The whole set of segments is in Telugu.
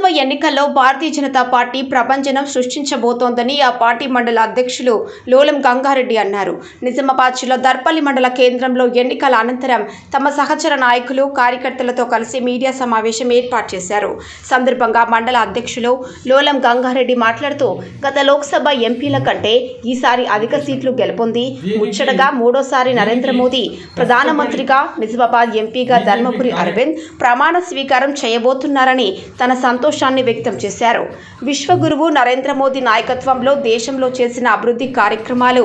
లోక్సభ ఎన్నికల్లో భారతీయ జనతా పార్టీ ప్రభంజనం సృష్టించబోతోందని ఆ పార్టీ మండల అధ్యక్షులు లోలం గంగారెడ్డి అన్నారు. నిజామాబాద్ జిల్లా దర్పల్లి మండల కేంద్రంలో ఎన్నికల అనంతరం తమ సహచర నాయకులు కార్యకర్తలతో కలిసి మీడియా సమావేశం ఏర్పాటు చేశారు. సందర్భంగా మండల అధ్యక్షులు లోలం గంగారెడ్డి మాట్లాడుతూ గత లోక్సభ ఎంపీల కంటే ఈసారి అధిక సీట్లు గెలుపొంది ముచ్చటగా మూడోసారి నరేంద్ర మోదీ ప్రధానమంత్రిగా, నిజామాబాద్ ఎంపీగా ధర్మపురి అరవింద్ ప్రమాణ స్వీకారం చేయబోతున్నారని తన సంతోషాన్ని వ్యక్తం చేశారు. విశ్వగురువు నరేంద్ర మోదీ నాయకత్వంలో దేశంలో చేసిన అభివృద్ధి కార్యక్రమాలు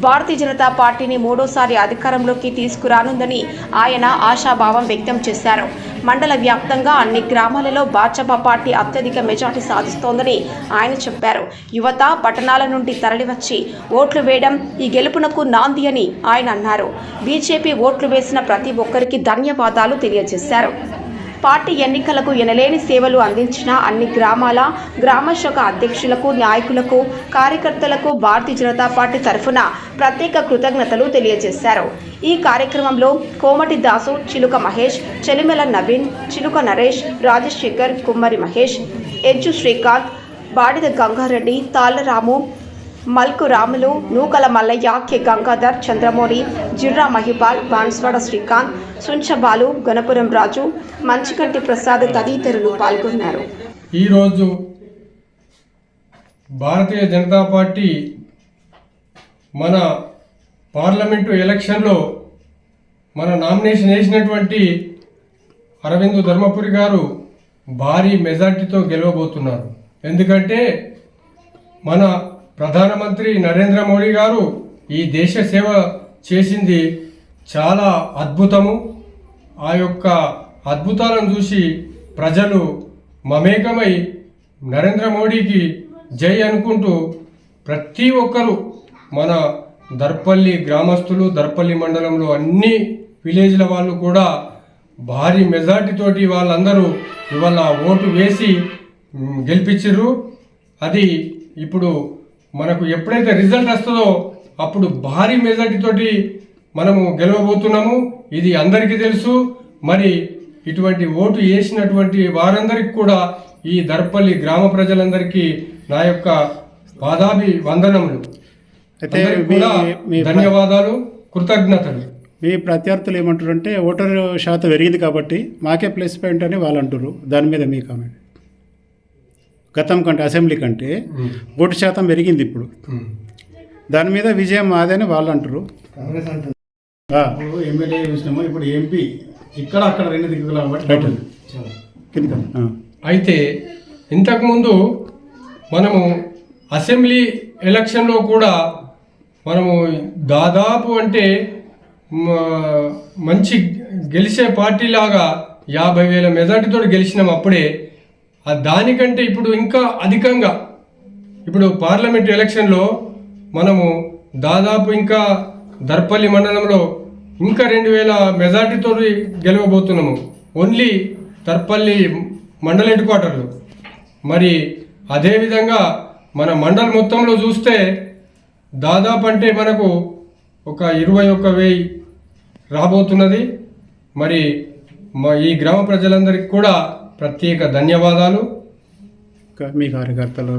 భారతీయ జనతా పార్టీని మూడోసారి అధికారంలోకి తీసుకురానుందని ఆయన ఆశాభావం వ్యక్తం చేశారు. మండల వ్యాప్తంగా అన్ని గ్రామాలలో భాజపా పార్టీ అత్యధిక మెజార్టీ సాధిస్తోందని ఆయన చెప్పారు. యువత పట్టణాల నుండి తరలివచ్చి ఓట్లు వేయడం ఈ గెలుపునకు నాంది అని ఆయన అన్నారు. బీజేపీ ఓట్లు వేసిన ప్రతి ఒక్కరికి ధన్యవాదాలు తెలియజేశారు. పార్టీ ఎన్నికలకు ఎనలేని సేవలు అందించిన అన్ని గ్రామశాఖ అధ్యక్షులకు, నాయకులకు, కార్యకర్తలకు భారతీయ జనతా పార్టీ తరఫున ప్రత్యేక కృతజ్ఞతలు తెలియజేశారు. ఈ కార్యక్రమంలో కోమటి దాసు, చిలుక మహేష్, చెలిమెల నవీన్, చిలుక నరేష్, రాజశేఖర్, కుమ్మరి మహేష్, ఎజ్జు శ్రీకాంత్, బాడిద గంగారెడ్డి, తాళ్లరాము, మల్కు రాములు, నూకల మల్లయ్య, కె గంగాధర్, చంద్రమౌళి, జిర్రా మహిపాల్, బాన్స్వాడ శ్రీకాంత్, సుంచబాలు, గణపురం రాజు, మంచికంటి ప్రసాద్ తదితరులు పాల్గొన్నారు. ఈరోజు భారతీయ జనతా పార్టీ మన పార్లమెంటు ఎలక్షన్లో మన నామినేషన్ వేసినటువంటి అరవింద్ ధర్మపురి గారు భారీ మెజార్టీతో గెలవబోతున్నారు. ఎందుకంటే మన ప్రధానమంత్రి నరేంద్ర మోడీ గారు ఈ దేశ సేవ చేసింది చాలా అద్భుతము. ఆ యొక్క అద్భుతాలను చూసి ప్రజలు మమేకమై నరేంద్ర మోడీకి జై అనుకుంటూ ప్రతి ఒక్కరూ మన దర్పల్లి గ్రామస్తులు, దర్పల్లి మండలంలో అన్ని విలేజ్ల వాళ్ళు కూడా భారీ మెజార్టీతోటి వాళ్ళందరూ ఇవాళ ఓటు వేసి గెలిపించారు. అది ఇప్పుడు మనకు ఎప్పుడైతే రిజల్ట్ వస్తుందో అప్పుడు భారీ మెజార్టీతోటి మనము గెలవబోతున్నాము. ఇది అందరికీ తెలుసు. మరి ఇటువంటి ఓటు వేసినటువంటి వారందరికీ కూడా ఈ దర్పల్లి గ్రామ ప్రజలందరికీ నా యొక్క పాదాభి వందనములు, ధన్యవాదాలు, కృతజ్ఞతలు. మీ ప్రత్యర్థులు ఏమంటారంటే ఓటరు శాతం పెరిగింది కాబట్టి మాకే ప్లస్ పాయింట్ అని వాళ్ళు అంటారు. దాని మీద మీ కామెంట్. గతం కంటే అసెంబ్లీ కంటే ఓటు శాతం పెరిగింది ఇప్పుడు, దాని మీద విజయం మాదని వాళ్ళు అంటారు. ఎమ్మెల్యే చూసినాము, ఇప్పుడు ఎంపీ ఇక్కడ అక్కడ రెండు దిక్కులు కాబట్టి అయితే ఇంతకుముందు మనము అసెంబ్లీ ఎలక్షన్లో కూడా మనము దాదాపు అంటే మంచి గెలిచే పార్టీలాగా 50,000 మెజార్టీతో గెలిచినాం. అప్పుడే దానికంటే ఇప్పుడు ఇంకా అధికంగా ఇప్పుడు పార్లమెంట్ ఎలక్షన్లో మనము దాదాపు ఇంకా దర్పల్లి మండలంలో ఇంకా 2,000 మెజార్టీతో గెలవబోతున్నాము. ఓన్లీ దర్పల్లి మండల హెడ్ క్వార్టర్లు. మరి అదేవిధంగా మన మండలం మొత్తంలో చూస్తే దాదాపు అంటే మనకు ఒక 21,000 రాబోతున్నది. మరి ఈ గ్రామ ప్రజలందరికీ కూడా ప్రత్యేక ధన్యవాదాలు. మీ కార్యకర్తలు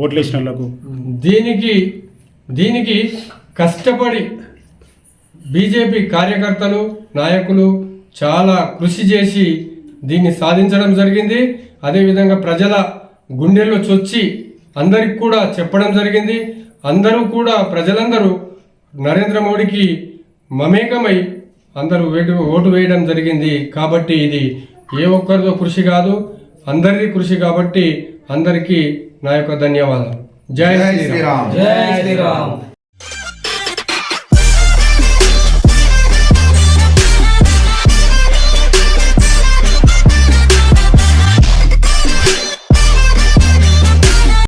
ఓట్లు వేసిన వాళ్ళకు దీనికి కష్టపడి బీజేపీ కార్యకర్తలు, నాయకులు చాలా కృషి చేసి దీన్ని సాధించడం జరిగింది. అదేవిధంగా ప్రజల గుండెల్లో చొచ్చి అందరికి కూడా చెప్పడం జరిగింది. అందరూ కూడా ప్రజలందరూ నరేంద్ర మోడీకి మమేకమై అందరూ ఓటు వేయడం జరిగింది. కాబట్టి ఇది ఏ ఒక్కరిదో కృషి కాదు, అందరిది కృషి. కాబట్టి అందరికీ నా యొక్క ధన్యవాదాలు. జై శ్రీరామ్. జై శ్రీరామ్.